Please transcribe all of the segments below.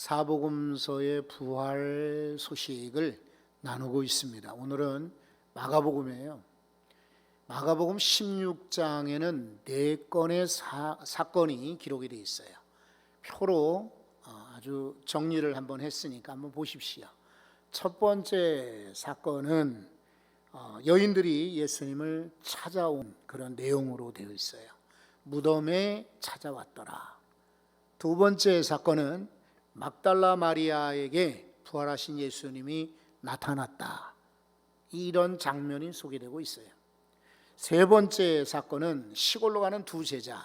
사복음서의 부활 소식을 나누고 있습니다. 오늘은 마가복음이에요. 마가복음 16장에는 4건의 사건이 기록이 되어 있어요. 표로 아주 정리를 한번 했으니까 한번 보십시오. 첫 번째 사건은 여인들이 예수님을 찾아온 그런 내용으로 되어 있어요. 무덤에 찾아왔더라. 두 번째 사건은 막달라 마리아에게 부활하신 예수님이 나타났다. 이런 장면이 소개되고 있어요. 세 번째 사건은 시골로 가는 두 제자,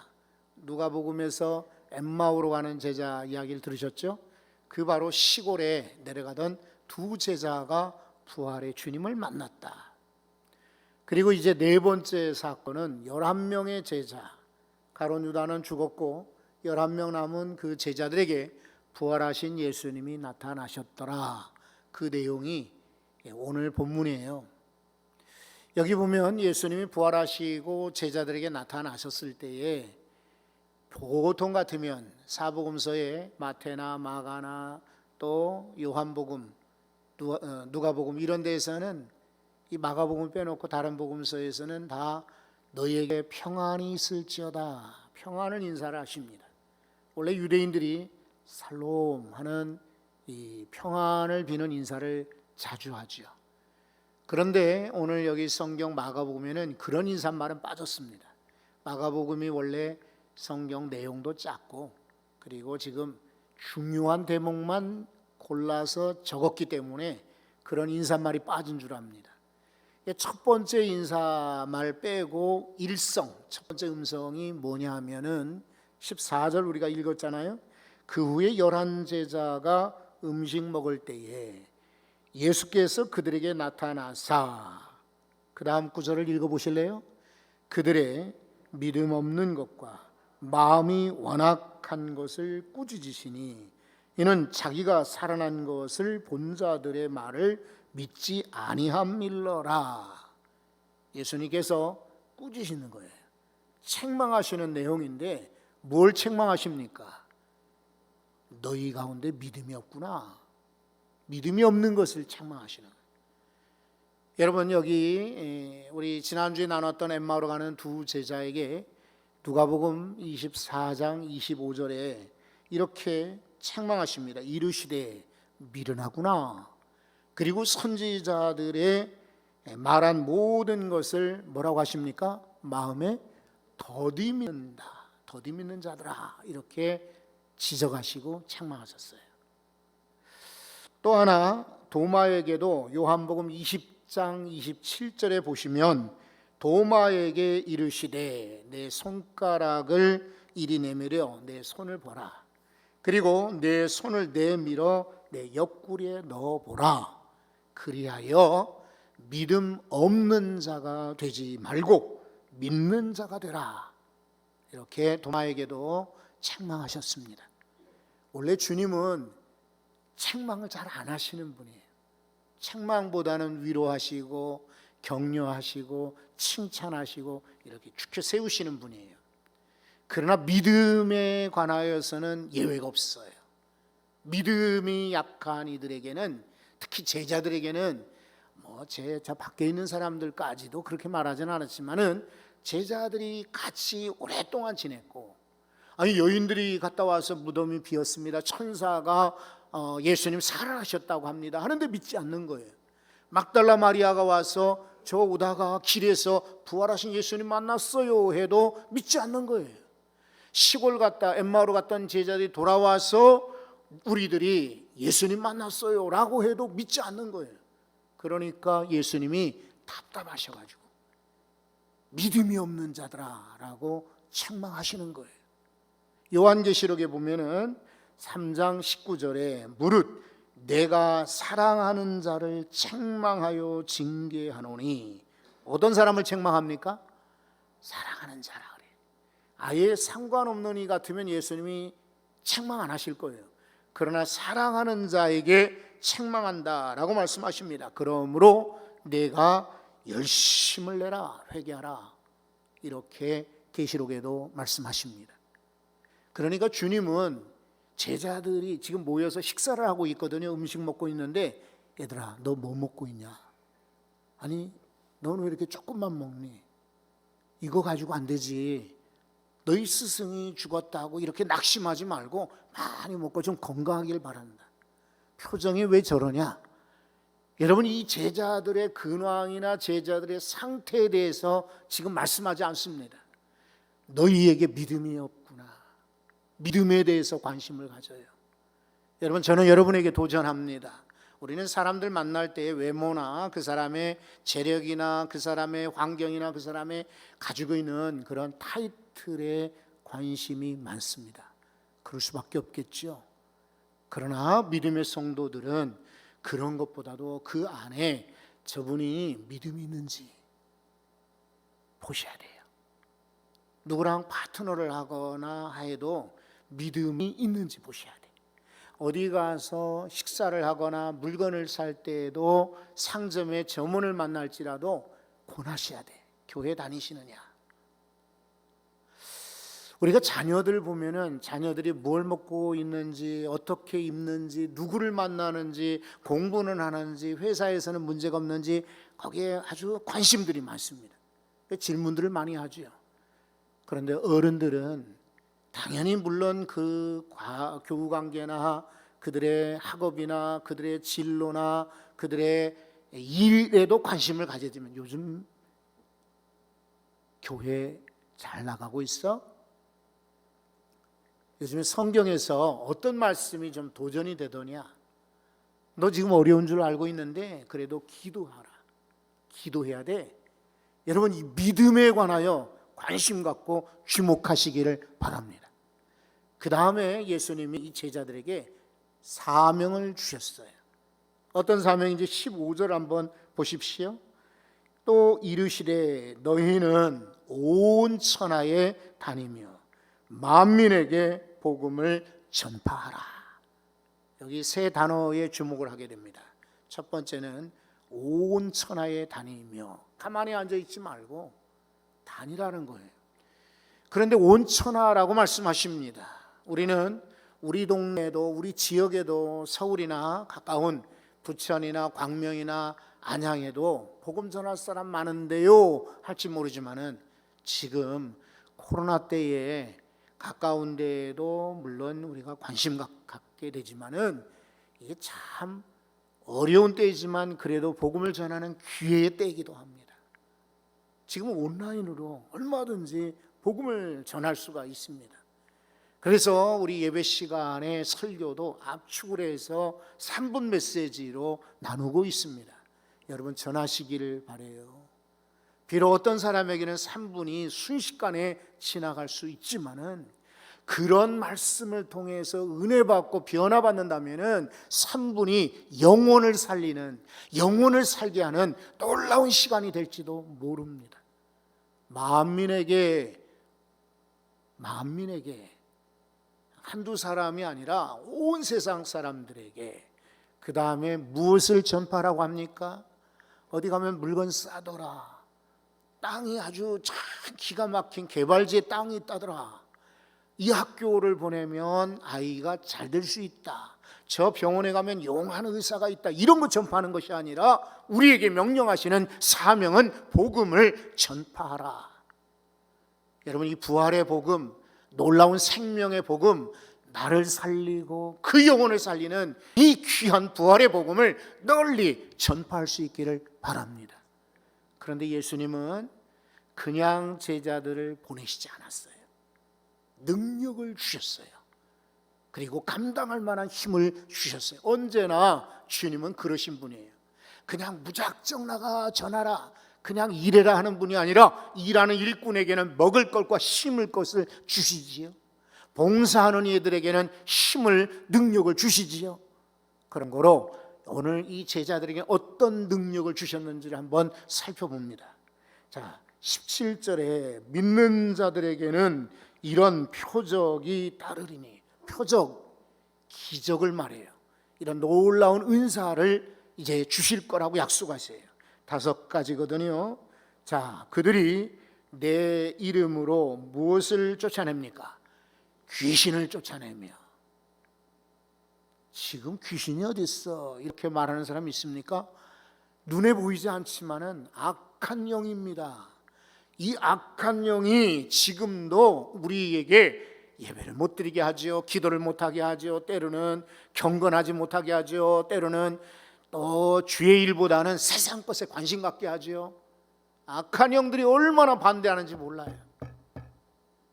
누가복음에서 엠마오로 가는 제자 이야기를 들으셨죠? 그 바로 시골에 내려가던 두 제자가 부활의 주님을 만났다. 그리고 이제 네 번째 사건은 11명의 제자, 가룟 유다는 죽었고 11명 남은 그 제자들에게 부활하신 예수님이 나타나셨더라. 그 내용이 오늘 본문이에요. 여기 보면 예수님이 부활하시고 제자들에게 나타나셨을 때에 보통 같으면 사복음서에 마태나 마가나 또 요한복음, 누가복음 이런 데에서는 이 마가복음 빼놓고 다른 복음서에서는 다 너희에게 평안이 있을지어다, 평안을 인사를 하십니다. 원래 유대인들이 살롬 하는 이 평안을 비는 인사를 자주 하죠. 그런데 오늘 여기 성경 마가복음에는 그런 인사말은 빠졌습니다. 마가복음이 원래 성경 내용도 작고 그리고 지금 중요한 대목만 골라서 적었기 때문에 그런 인사말이 빠진 줄 압니다. 첫 번째 인사말 빼고 일성, 첫 번째 음성이 뭐냐 하면은 14절 우리가 읽었잖아요. 그 후에 11제자가 음식 먹을 때에 예수께서 그들에게 나타나사, 그 다음 구절을 읽어보실래요? 그들의 믿음 없는 것과 마음이 완악한 것을 꾸짖으시니 이는 자기가 살아난 것을 본 자들의 말을 믿지 아니함일러라. 예수님께서 꾸짖으시는 거예요. 책망하시는 내용인데 뭘 책망하십니까? 너희 가운데 믿음이 없구나. 믿음이 없는 것을 책망하시는 거예요. 여러분, 여기 우리 지난주에 나눴던 엠마오로 가는 두 제자에게 누가복음 24장 25절에 이렇게 책망하십니다. 이르시되 미련하구나. 그리고 선지자들의 말한 모든 것을 뭐라고 하십니까? 마음에 더디 믿는다. 더디 믿는 자들아. 이렇게 지적하시고 책망하셨어요. 또 하나 도마에게도 요한복음 20장 27절에 보시면 도마에게 이르시되 내 손가락을 이리 내밀어 내 손을 보라. 그리고 내 손을 내밀어 내 옆구리에 넣어보라. 그리하여 믿음 없는 자가 되지 말고 믿는 자가 되라. 이렇게 도마에게도 책망하셨습니다. 원래 주님은 책망을 잘 안 하시는 분이에요. 책망보다는 위로하시고 격려하시고 칭찬하시고 이렇게 축혀 세우시는 분이에요. 그러나 믿음에 관하여서는 예외가 없어요. 믿음이 약한 이들에게는, 특히 제자들에게는 저 밖에 있는 사람들까지도 그렇게 말하지는 않았지만은 제자들이 같이 오랫동안 지냈고, 아니 여인들이 갔다 와서 무덤이 비었습니다. 천사가 예수님 살아나셨다고 합니다. 하는데 믿지 않는 거예요. 막달라 마리아가 와서 저 오다가 길에서 부활하신 예수님 만났어요 해도 믿지 않는 거예요. 시골 갔다 엠마오로 갔던 제자들이 돌아와서 우리들이 예수님 만났어요 라고 해도 믿지 않는 거예요. 그러니까 예수님이 답답하셔가지고 믿음이 없는 자들아 라고 책망하시는 거예요. 요한계시록에 보면은 3장 19절에 무릇 내가 사랑하는 자를 책망하여 징계하노니, 어떤 사람을 책망합니까? 사랑하는 자라 그래요. 아예 상관없는 이 같으면 예수님이 책망 안 하실 거예요. 그러나 사랑하는 자에게 책망한다라고 말씀하십니다. 그러므로 내가 열심을 내라, 회개하라, 이렇게 계시록에도 말씀하십니다. 그러니까 주님은 제자들이 지금 모여서 식사를 하고 있거든요. 음식 먹고 있는데, 얘들아 너 뭐 먹고 있냐? 아니 너는 왜 이렇게 조금만 먹니? 이거 가지고 안 되지. 너희 스승이 죽었다고 이렇게 낙심하지 말고 많이 먹고 좀 건강하길 바란다. 표정이 왜 저러냐? 여러분, 이 제자들의 근황이나 제자들의 상태에 대해서 지금 말씀하지 않습니다. 너희에게 믿음이 없구나. 믿음에 대해서 관심을 가져요. 여러분, 저는 여러분에게 도전합니다. 우리는 사람들 만날 때 외모나 그 사람의 재력이나 그 사람의 환경이나 그 사람의 가지고 있는 그런 타이틀에 관심이 많습니다. 그럴 수밖에 없겠죠. 그러나 믿음의 성도들은 그런 것보다도 그 안에 저분이 믿음이 있는지 보셔야 돼요. 누구랑 파트너를 하거나 해도 믿음이 있는지 보셔야 돼요. 어디 가서 식사를 하거나 물건을 살 때에도 상점의 점원을 만날지라도 권하셔야 돼. 교회 다니시느냐? 우리가 자녀들 보면은 자녀들이 뭘 먹고 있는지, 어떻게 입는지, 누구를 만나는지, 공부는 하는지, 회사에서는 문제가 없는지 거기에 아주 관심들이 많습니다. 질문들을 많이 하죠. 그런데 어른들은 당연히 물론 그 교우 관계나 그들의 학업이나 그들의 진로나 그들의 일에도 관심을 가져지면, 요즘 교회 잘 나가고 있어? 요즘에 성경에서 어떤 말씀이 좀 도전이 되더냐? 너 지금 어려운 줄 알고 있는데 그래도 기도하라. 기도해야 돼. 여러분, 이 믿음에 관하여 관심 갖고 주목하시기를 바랍니다. 그 다음에 예수님이 이 제자들에게 사명을 주셨어요. 어떤 사명인지 15절 한번 보십시오. 또 이르시되 너희는 온 천하에 다니며 만민에게 복음을 전파하라. 여기 세 단어에 주목을 하게 됩니다. 첫 번째는 온 천하에 다니며, 가만히 앉아 있지 말고 다니라는 거예요. 그런데 온 천하라고 말씀하십니다. 우리는 우리 동네도 우리 지역에도 서울이나 가까운 부천이나 광명이나 안양에도 복음 전할 사람 많은데요 할지 모르지만은, 지금 코로나 때에 가까운 데에도 물론 우리가 관심 갖게 되지만은 이게 참 어려운 때이지만 그래도 복음을 전하는 기회의 때이기도 합니다. 지금 온라인으로 얼마든지 복음을 전할 수가 있습니다. 그래서 우리 예배 시간에 설교도 압축을 해서 3분 메시지로 나누고 있습니다. 여러분 전하시기를 바라요. 비록 어떤 사람에게는 3분이 순식간에 지나갈 수 있지만은, 그런 말씀을 통해서 은혜 받고 변화 받는다면은 3분이 영혼을 살리는, 영혼을 살게 하는 놀라운 시간이 될지도 모릅니다. 만민에게 한두 사람이 아니라 온 세상 사람들에게. 그 다음에 무엇을 전파라고 합니까? 어디 가면 물건 싸더라. 땅이 아주 참 기가 막힌 개발지에 땅이 있다더라. 이 학교를 보내면 아이가 잘 될 수 있다. 저 병원에 가면 용한 의사가 있다. 이런 거 전파하는 것이 아니라 우리에게 명령하시는 사명은 복음을 전파하라. 여러분, 이 부활의 복음, 놀라운 생명의 복음, 나를 살리고 그 영혼을 살리는 이 귀한 부활의 복음을 널리 전파할 수 있기를 바랍니다. 그런데 예수님은 그냥 제자들을 보내시지 않았어요. 능력을 주셨어요. 그리고 감당할 만한 힘을 주셨어요. 언제나 주님은 그러신 분이에요. 그냥 무작정 나가 전하라, 그냥 일해라 하는 분이 아니라, 일하는 일꾼에게는 먹을 것과 심을 것을 주시지요. 봉사하는 이들에게는 힘을, 능력을 주시지요. 그런 거로 오늘 이 제자들에게 어떤 능력을 주셨는지를 한번 살펴봅니다. 자, 17절에 믿는 자들에게는 이런 표적이 따르리니, 표적, 기적을 말해요. 이런 놀라운 은사를 이제 주실 거라고 약속하세요. 5가지거든요. 자, 그들이 내 이름으로 무엇을 쫓아냅니까? 귀신을 쫓아내며. 지금 귀신이 어딨어 이렇게 말하는 사람 있습니까? 눈에 보이지 않지만은 악한 영입니다. 이 악한 영이 지금도 우리에게 예배를 못 드리게 하지요. 기도를 못하게 하지요. 때로는 경건하지 못하게 하지요. 때로는 또 주의 일보다는 세상 것에 관심 갖게 하지요. 악한 영들이 얼마나 반대하는지 몰라요.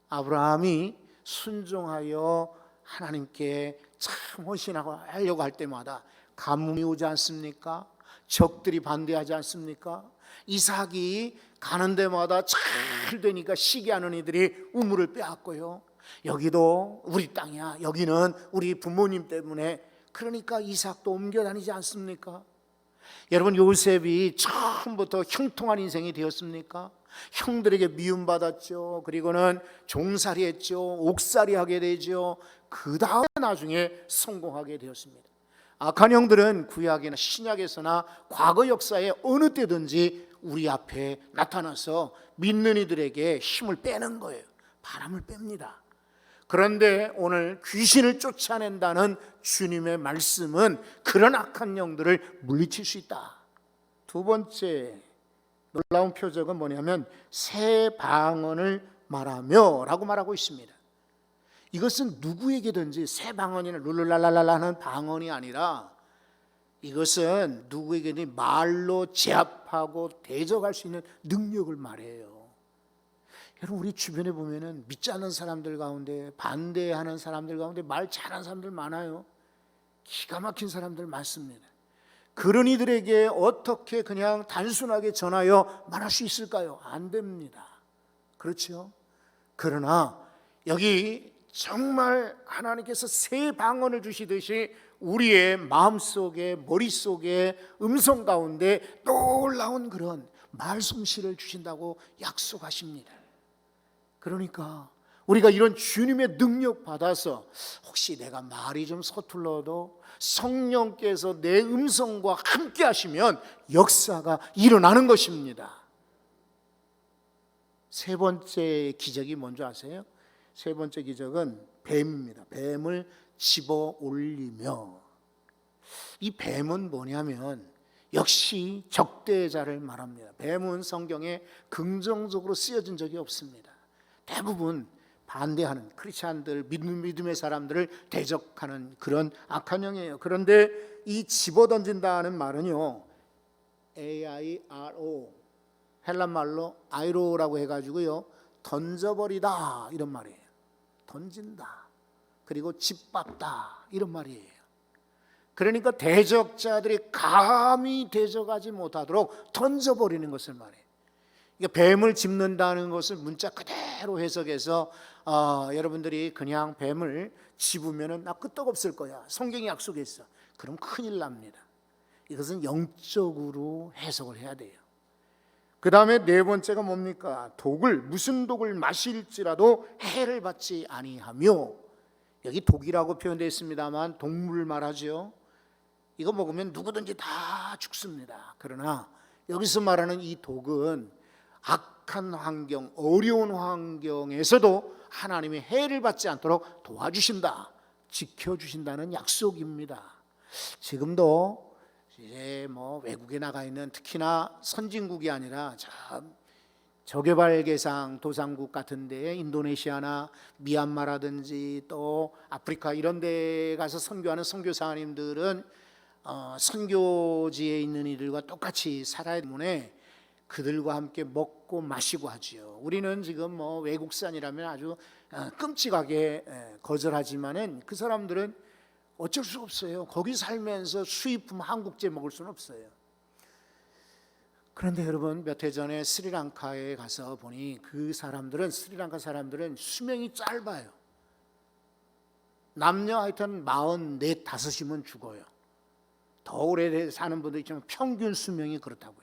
아브라함이 순종하여 하나님께 참 헌신하려고 할 때마다 가뭄이 오지 않습니까? 적들이 반대하지 않습니까? 이삭이 가는 데마다 잘 되니까 시기하는 이들이 우물을 빼앗고요. 여기도 우리 땅이야. 여기는 우리 부모님 때문에. 그러니까 이삭도 옮겨 다니지 않습니까? 여러분, 요셉이 처음부터 형통한 인생이 되었습니까? 형들에게 미움받았죠. 그리고는 종살이 했죠. 옥살이 하게 되죠. 그 다음에 나중에 성공하게 되었습니다. 악한 영들은 구약이나 신약에서나 과거 역사에 어느 때든지 우리 앞에 나타나서 믿는 이들에게 힘을 빼는 거예요. 바람을 뺍니다. 그런데 오늘 귀신을 쫓아낸다는 주님의 말씀은 그런 악한 영들을 물리칠 수 있다. 두 번째 놀라운 표적은 뭐냐면 새 방언을 말하며 라고 말하고 있습니다. 이것은 누구에게든지 새 방언이나 룰루랄랄랄라 하는 방언이 아니라 이것은 누구에게든 말로 제압하고 대적할 수 있는 능력을 말해요. 여러분, 우리 주변에 보면은 믿지 않는 사람들 가운데, 반대하는 사람들 가운데 말 잘하는 사람들 많아요. 기가 막힌 사람들 많습니다. 그런 이들에게 어떻게 그냥 단순하게 전하여 말할 수 있을까요? 안 됩니다. 그렇죠? 그러나 여기 정말 하나님께서 새 방언을 주시듯이 우리의 마음속에, 머릿속에, 음성 가운데 놀라운 그런 말솜씨를 주신다고 약속하십니다. 그러니까 우리가 이런 주님의 능력 받아서 혹시 내가 말이 좀 서툴러도 성령께서 내 음성과 함께 하시면 역사가 일어나는 것입니다. 세 번째 기적이 뭔지 아세요? 세 번째 기적은 뱀입니다. 뱀을 집어 올리며, 이 뱀은 뭐냐면 역시 적대자를 말합니다. 뱀은 성경에 긍정적으로 쓰여진 적이 없습니다. 대부분 반대하는 크리스찬들, 믿음의 사람들을 대적하는 그런 악한 영이에요. 그런데 이 집어던진다는 말은요, AIRO, 헬란 말로 아이로라고 해가지고요, 던져버리다 이런 말이에요. 던진다, 그리고 짓밟다 이런 말이에요. 그러니까 대적자들이 감히 대적하지 못하도록 던져버리는 것을 말해요. 그러니까 뱀을 짚는다는 것을 문자 그대로 해석해서 여러분들이 그냥 뱀을 집으면 나 끄떡없을 거야, 성경이 약속했어, 그럼 큰일 납니다. 이것은 영적으로 해석을 해야 돼요. 그 다음에 네 번째가 뭡니까? 독을, 무슨 독을 마실지라도 해를 받지 아니하며. 여기 독이라고 표현되어 있습니다만 동물을 말하죠. 이거 먹으면 누구든지 다 죽습니다. 그러나 여기서 말하는 이 독은 악한 환경, 어려운 환경에서도 하나님의 해를 받지 않도록 도와주신다, 지켜주신다는 약속입니다. 지금도 이제 외국에 나가 있는, 특히나 선진국이 아니라 저개발개상 도상국 같은 데, 인도네시아나 미얀마라든지 또 아프리카 이런 데 가서 선교하는 선교사님들은 선교지에 있는 이들과 똑같이 살아야 때문에 그들과 함께 먹고 마시고 하지요. 우리는 지금 외국산이라면 아주 끔찍하게 거절하지만은 그 사람들은 어쩔 수 없어요. 거기 살면서 수입품 한국제 먹을 수는 없어요. 그런데 여러분, 몇 해 전에 스리랑카에 가서 보니 그 사람들은, 스리랑카 사람들은 수명이 짧아요. 남녀 하여튼 44, 5이면 죽어요. 더 오래 사는 분도 있지만 평균 수명이 그렇다고요.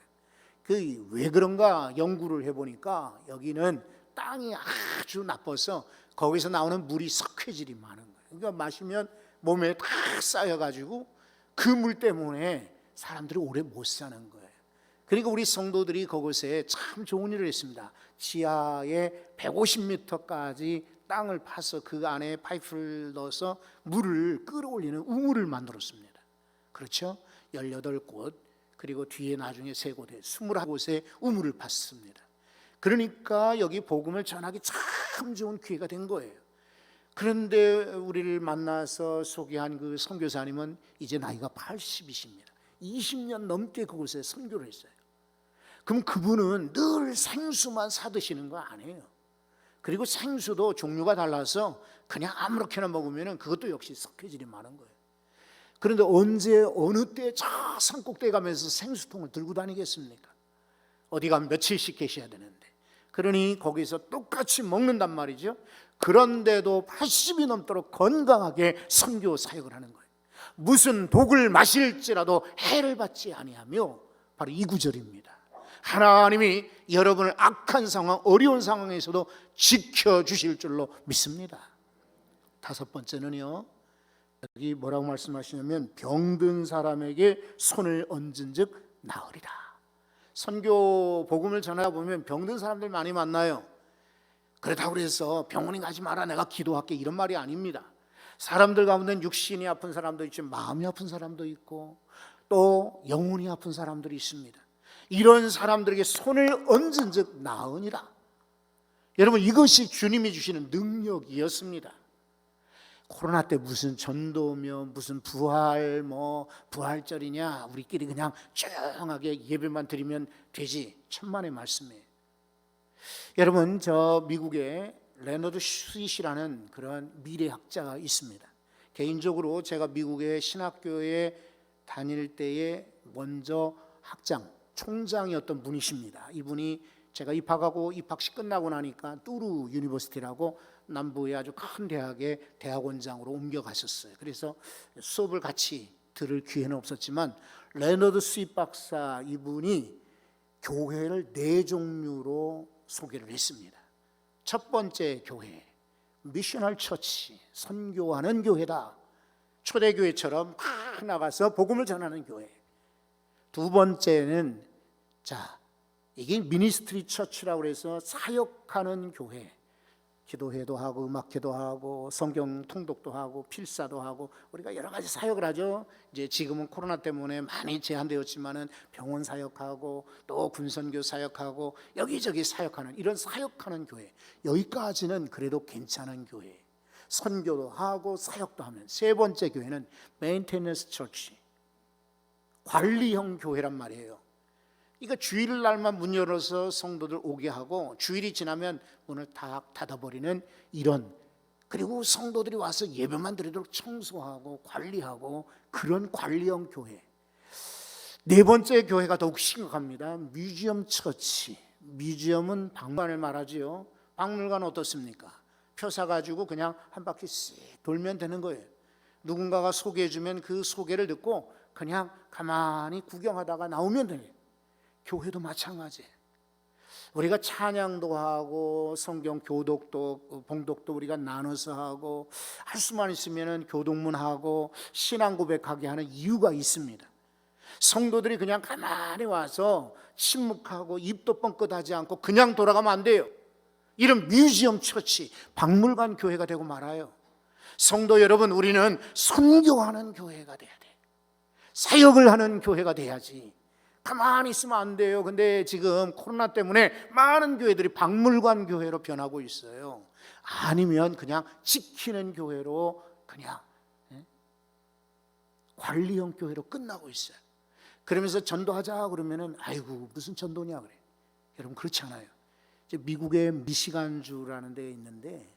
왜 그런가 연구를 해보니까 여기는 땅이 아주 나빠서 거기서 나오는 물이 석회질이 많은 거예요. 그러니까 마시면 몸에 다 쌓여가지고 그 물 때문에 사람들이 오래 못 사는 거예요. 그러니까 우리 성도들이 그곳에 참 좋은 일을 했습니다. 지하에 150m까지 땅을 파서 그 안에 파이프를 넣어서 물을 끌어올리는 우물을 만들었습니다. 그렇죠? 18곳, 그리고 뒤에 나중에 3곳에 21곳에 우물을 팠습니다. 그러니까 여기 복음을 전하기 참 좋은 기회가 된 거예요. 그런데 우리를 만나서 소개한 그 선교사님은 이제 나이가 80이십니다. 20년 넘게 그곳에 선교를 했어요. 그럼 그분은 늘 생수만 사드시는 거 아니에요. 그리고 생수도 종류가 달라서 그냥 아무렇게나 먹으면 그것도 역시 석회질이 많은 거예요. 그런데 언제 어느 때 저 산꼭대기 가면서 생수통을 들고 다니겠습니까? 어디 가면 며칠씩 계셔야 되는데. 그러니 거기서 똑같이 먹는단 말이죠. 그런데도 80이 넘도록 건강하게 선교 사역을 하는 거예요. 무슨 독을 마실지라도 해를 받지 아니하며, 바로 이 구절입니다. 하나님이 여러분을 악한 상황, 어려운 상황에서도 지켜주실 줄로 믿습니다. 5번째는요, 여기 뭐라고 말씀하시냐면 병든 사람에게 손을 얹은 즉 나으리라. 선교 복음을 전하다 보면 병든 사람들 많이 만나요. 그렇다고 해서 병원에 가지 마라, 내가 기도할게, 이런 말이 아닙니다. 사람들 가운데는 육신이 아픈 사람도 있지만 마음이 아픈 사람도 있고 또 영혼이 아픈 사람들이 있습니다. 이런 사람들에게 손을 얹은 즉 나으니라. 여러분, 이것이 주님이 주시는 능력이었습니다. 코로나 때 무슨 전도며 무슨 부활, 부활절이냐, 우리끼리 그냥 조용하게 예배만 드리면 되지, 천만의 말씀이에요. 여러분, 저 미국에 레너드 스윗이라는 그런 미래학자가 있습니다. 개인적으로 제가 미국의 신학교에 다닐 때에 먼저 총장이었던 분이십니다. 이분이 제가 입학하고 입학식 끝나고 나니까 뚜루 유니버시티라고 남부의 아주 큰 대학의 대학원장으로 옮겨가셨어요. 그래서 수업을 같이 들을 기회는 없었지만 레너드 스윗 박사 이분이 교회를 4종류로 소개를 했습니다. 첫 번째 교회, 미셔널 처치, 선교하는 교회다. 초대교회처럼 막 나가서 복음을 전하는 교회. 두 번째는 이게 미니스트리 처치라고 해서 사역하는 교회. 기도회도 하고 음악회도 하고 성경 통독도 하고 필사도 하고 우리가 여러 가지 사역을 하죠. 이제 지금은 코로나 때문에 많이 제한되었지만은 병원 사역하고 또 군선교 사역하고 여기저기 사역하는, 이런 사역하는 교회. 여기까지는 그래도 괜찮은 교회. 선교도 하고 사역도 하면. 세 번째 교회는 메인테너스 처치, 관리형 교회란 말이에요. 그러니까 주일날만 문 열어서 성도들 오게 하고 주일이 지나면 문을 다 닫아버리는 이런, 그리고 성도들이 와서 예배만 드리도록 청소하고 관리하고 그런 관리형 교회. 네 번째 교회가 더욱 심각합니다. 뮤지엄 처치. 뮤지엄은 박물관을 말하지요. 박물관은 어떻습니까? 표 사가지고 그냥 한 바퀴 씩 돌면 되는 거예요. 누군가가 소개해주면 그 소개를 듣고 그냥 가만히 구경하다가 나오면 돼요. 교회도 마찬가지. 우리가 찬양도 하고 성경 교독도 봉독도 우리가 나눠서 하고 할 수만 있으면 교독문하고 신앙 고백하게 하는 이유가 있습니다. 성도들이 그냥 가만히 와서 침묵하고 입도 뻥끗하지 않고 그냥 돌아가면 안 돼요. 이런 뮤지엄 처치, 박물관 교회가 되고 말아요. 성도 여러분, 우리는 선교하는 교회가 돼야 돼. 사역을 하는 교회가 돼야지. 가만히 있으면 안 돼요. 근데 지금 코로나 때문에 많은 교회들이 박물관 교회로 변하고 있어요. 아니면 그냥 지키는 교회로, 그냥 관리형 교회로 끝나고 있어요. 그러면서 전도하자 그러면은 아이고 무슨 전도냐 그래. 여러분, 그렇지 않아요. 이제 미국의 미시간주라는 데에 있는데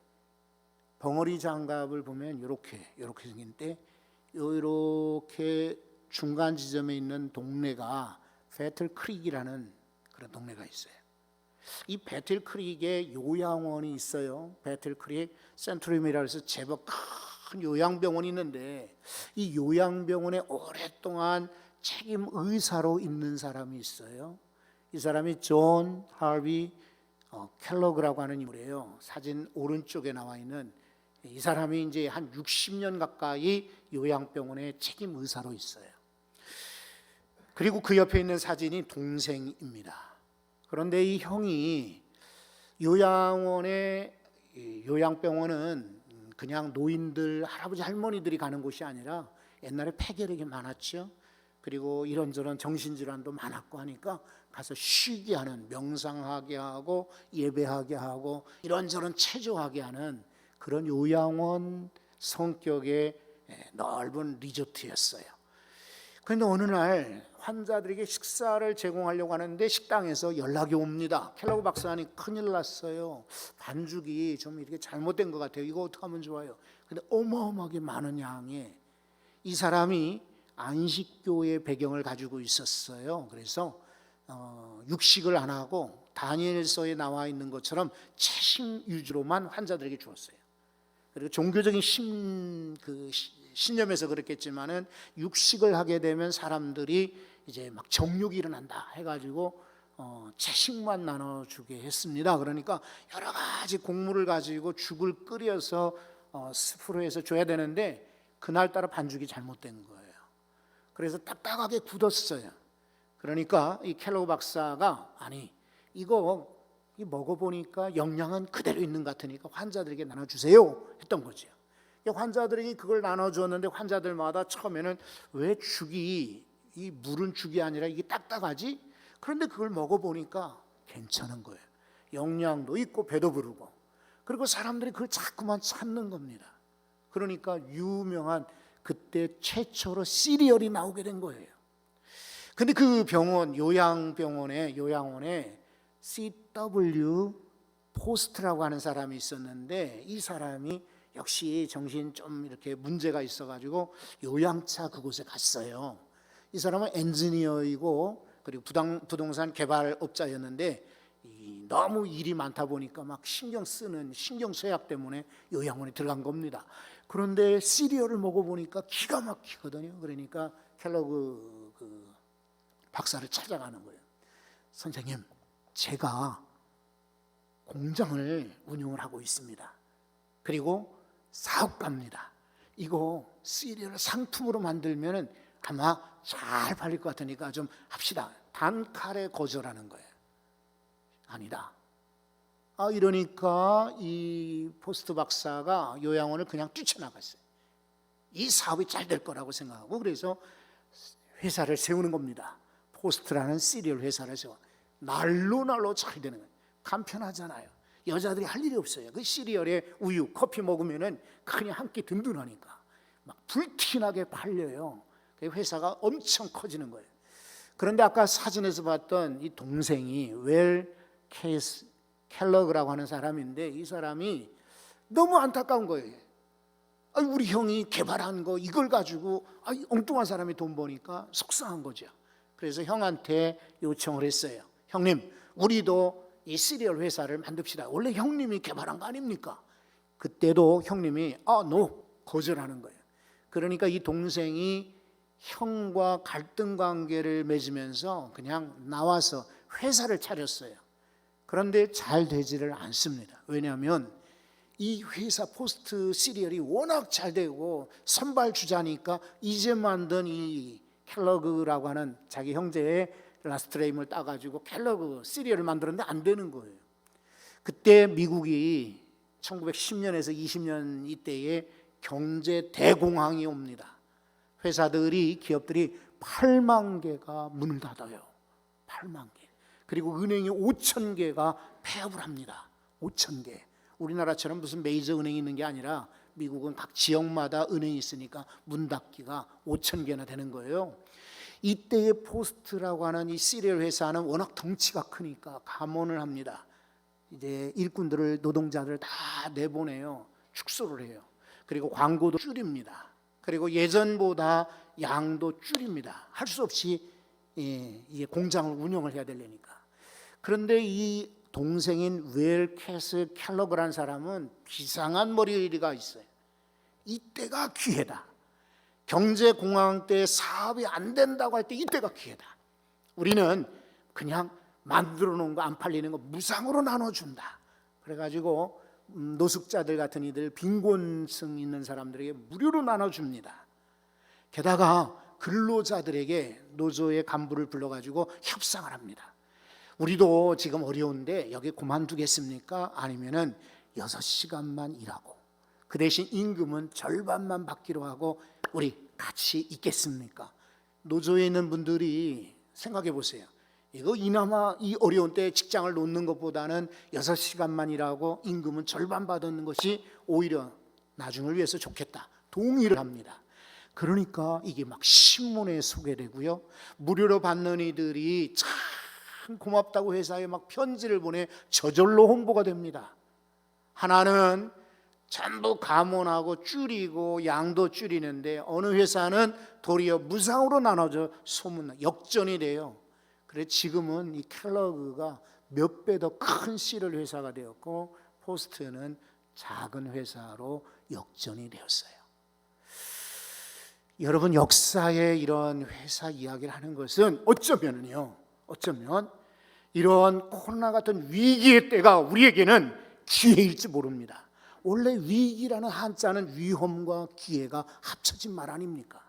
벙어리 장갑을 보면 이렇게 생긴데 이렇게 중간 지점에 있는 동네가 배틀 크릭이라는 그런 동네가 있어요. 이 배틀 크릭에 요양원이 있어요. 배틀 크릭 센트럼이라고 해서 제법 큰 요양병원이 있는데 이 요양병원에 오랫동안 책임 의사로 있는 사람이 있어요. 이 사람이 존 하비 켈러그라고 하는 인물이에요. 사진 오른쪽에 나와 있는 이 사람이 이제 한 60년 가까이 요양병원의 책임 의사로 있어요. 그리고 그 옆에 있는 사진이 동생입니다. 그런데 이 형이 요양원에 이 요양병원은 그냥 노인들, 할아버지, 할머니들이 가는 곳이 아니라 옛날에 폐결핵이 많았죠. 그리고 이런저런 정신질환도 많았고 하니까 가서 쉬게 하는, 명상하게 하고 예배하게 하고 이런저런 체조하게 하는 그런 요양원 성격의 넓은 리조트였어요. 그런데 어느 날 환자들에게 식사를 제공하려고 하는데 식당에서 연락이 옵니다. 켈러그 박사님 큰일 났어요. 반죽이 좀 이렇게 잘못된 것 같아요. 이거 어떻게 하면 좋아요? 근데 어마어마하게 많은 양의, 이 사람이 안식교의 배경을 가지고 있었어요. 그래서 육식을 안 하고 다니엘서에 나와 있는 것처럼 채식 위주로만 환자들에게 주었어요. 그리고 종교적인 신념에서 그렇겠지만은 육식을 하게 되면 사람들이 이제 막 정욕이 일어난다 해가지고 채식만 나눠주게 했습니다. 그러니까 여러 가지 곡물을 가지고 죽을 끓여서 스프로 해서 줘야 되는데 그날따라 반죽이 잘못된 거예요. 그래서 딱딱하게 굳었어요. 그러니까 이 켈러그 박사가 아니 이거 먹어보니까 영양은 그대로 있는 것 같으니까 환자들에게 나눠주세요 했던 거죠. 환자들에게 그걸 나눠주었는데 환자들마다 처음에는 왜 죽이, 이 물은 죽이 아니라 이게 딱딱하지? 그런데 그걸 먹어보니까 괜찮은 거예요. 영양도 있고 배도 부르고. 그리고 사람들이 그걸 자꾸만 찾는 겁니다. 그러니까 유명한 그때 최초로 시리얼이 나오게 된 거예요. 근데 그 병원, 요양원에 C.W. 포스트라고 하는 사람이 있었는데 이 사람이 역시 정신 좀 이렇게 문제가 있어가지고 요양차 그곳에 갔어요. 이 사람은 엔지니어이고 그리고 부동산 개발업자였는데 너무 일이 많다 보니까 막 신경 쓰는 신경쇠약 때문에 요양원에 들어간 겁니다. 그런데 시리얼을 먹어보니까 기가 막히거든요. 그러니까 켈러그 박사를 찾아가는 거예요. 선생님, 제가 공장을 운영을 하고 있습니다. 그리고 사업가입니다. 이거 시리얼 상품으로 만들면 아마 잘 팔릴 것 같으니까 좀 합시다. 단칼에 거절하는 거예요. 아니다. 이러니까 이 포스트 박사가 요양원을 그냥 뛰쳐나갔어요. 이 사업이 잘 될 거라고 생각하고 그래서 회사를 세우는 겁니다. 포스트라는 시리얼 회사를 세워. 날로 잘 되는 거예요. 간편하잖아요. 여자들이 할 일이 없어요. 그 시리얼에 우유, 커피 먹으면은 그냥 한 끼 든든하니까 막 불티나게 팔려요. 회사가 엄청 커지는 거예요. 그런데 아까 사진에서 봤던 이 동생이 웰 켈러그라고 하는 사람인데 이 사람이 너무 안타까운 거예요. 우리 형이 개발한 거 이걸 가지고 엉뚱한 사람이 돈 버니까 속상한 거죠. 그래서 형한테 요청을 했어요. 형님, 우리도 이 시리얼 회사를 만듭시다. 원래 형님이 개발한 거 아닙니까? 그때도 형님이 노 거절하는 거예요. 그러니까 이 동생이 형과 갈등 관계를 맺으면서 그냥 나와서 회사를 차렸어요. 그런데 잘 되지를 않습니다. 왜냐하면 이 회사 포스트 시리얼이 워낙 잘 되고 선발 주자니까 이제 만든 이 켈러그라고 하는 자기 형제의 라스트레임을 따가지고 켈러그 시리얼을 만들었는데 안 되는 거예요. 그때 미국이 1910년에서 20년 이때에 경제 대공황이 옵니다. 회사들이, 기업들이 8만 개가 문을 닫아요. 8만 개. 그리고 은행이 5천 개가 폐업을 합니다. 5천 개. 우리나라처럼 무슨 메이저 은행이 있는 게 아니라 미국은 각 지역마다 은행이 있으니까 문 닫기가 5천 개나 되는 거예요. 이때의 포스트라고 하는 이 시리얼 회사는 워낙 덩치가 크니까 감원을 합니다. 이제 일꾼들을, 노동자들을 다 내보내요. 축소를 해요. 그리고 광고도 줄입니다. 그리고 예전보다 양도 줄입니다. 할 수 없이 이게 공장을 운영을 해야 되려니까. 그런데 이 동생인 웰 켈러그라는 사람은 비상한 머리가 있어요. 이때가 기회다. 경제공황 때 사업이 안 된다고 할 때 이때가 기회다. 우리는 그냥 만들어 놓은 거 안 팔리는 거 무상으로 나눠준다. 그래가지고 노숙자들 같은 이들, 빈곤층 있는 사람들에게 무료로 나눠줍니다. 게다가 근로자들에게 노조의 간부를 불러가지고 협상을 합니다. 우리도 지금 어려운데 여기 그만두겠습니까? 아니면은 6시간만 일하고 그 대신 임금은 절반만 받기로 하고 우리 같이 있겠습니까? 노조에 있는 분들이 생각해 보세요. 이거 이나마 이 어려운 때에 직장을 놓는 것보다는 6시간만 일하고 임금은 절반 받는 것이 오히려 나중을 위해서 좋겠다, 동의를 합니다. 그러니까 이게 막 신문에 소개되고요, 무료로 받는 이들이 참 고맙다고 회사에 막 편지를 보내 저절로 홍보가 됩니다. 하나는 전부 감원하고 줄이고 양도 줄이는데 어느 회사는 도리어 무상으로 나눠져 소문, 역전이 돼요. 그래 지금은 이 켈러그가 몇 배 더 큰 씨를 회사가 되었고 포스트는 작은 회사로 역전이 되었어요. 여러분, 역사에 이런 회사 이야기를 하는 것은 어쩌면 이런 코로나 같은 위기의 때가 우리에게는 기회일지 모릅니다. 원래 위기라는 한자는 위험과 기회가 합쳐진 말 아닙니까?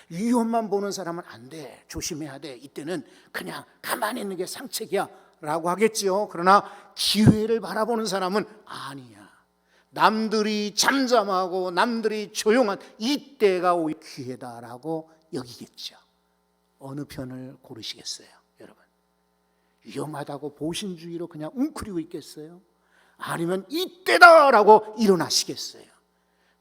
위험만 보는 사람은 안 돼, 조심해야 돼, 이때는 그냥 가만히 있는 게 상책이야 라고 하겠지요. 그러나 기회를 바라보는 사람은 아니야, 남들이 잠잠하고 남들이 조용한 이때가 오히려 기회다라고 여기겠죠. 어느 편을 고르시겠어요, 여러분? 위험하다고 보신주의로 그냥 웅크리고 있겠어요? 아니면 이때다라고 일어나시겠어요?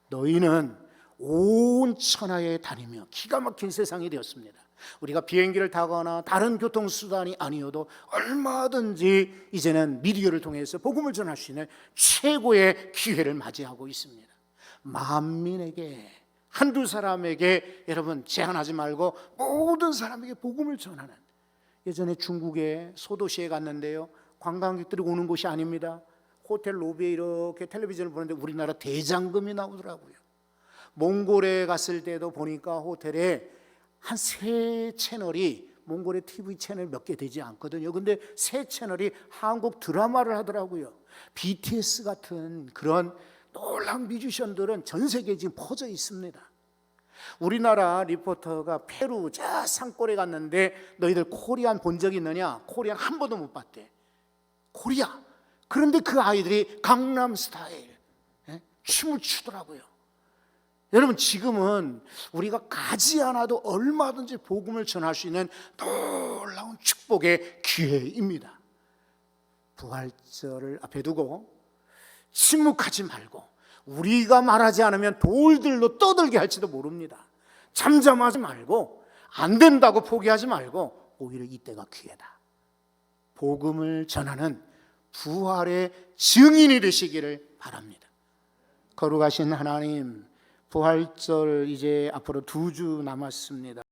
너희는 온 천하에 다니며 기가 막힌 세상이 되었습니다. 우리가 비행기를 타거나 다른 교통수단이 아니어도 얼마든지 이제는 미디어를 통해서 복음을 전할 수 있는 최고의 기회를 맞이하고 있습니다. 만민에게, 한두 사람에게 여러분 제한하지 말고 모든 사람에게 복음을 전하는. 예전에 중국의 소도시에 갔는데요, 관광객들이 오는 곳이 아닙니다. 호텔 로비에 이렇게 텔레비전을 보는데 우리나라 대장금이 나오더라고요. 몽골에 갔을 때도 보니까 호텔에 한 3채널이, 몽골의 TV 채널 몇 개 되지 않거든요. 근데 3채널이 한국 드라마를 하더라고요. BTS 같은 그런 놀라운 뮤지션들은 전 세계에 지금 퍼져 있습니다. 우리나라 리포터가 페루 저 산골에 갔는데 너희들 코리안 본 적 있느냐? 코리안 한 번도 못 봤대. 코리아. 그런데 그 아이들이 강남 스타일 춤을 추더라고요. 여러분, 지금은 우리가 가지 않아도 얼마든지 복음을 전할 수 있는 놀라운 축복의 기회입니다. 부활절을 앞에 두고 침묵하지 말고, 우리가 말하지 않으면 돌들로 떠들게 할지도 모릅니다. 잠잠하지 말고, 안 된다고 포기하지 말고, 오히려 이때가 기회다. 복음을 전하는 부활의 증인이 되시기를 바랍니다. 거룩하신 하나님, 부활절 이제 앞으로 2주 남았습니다.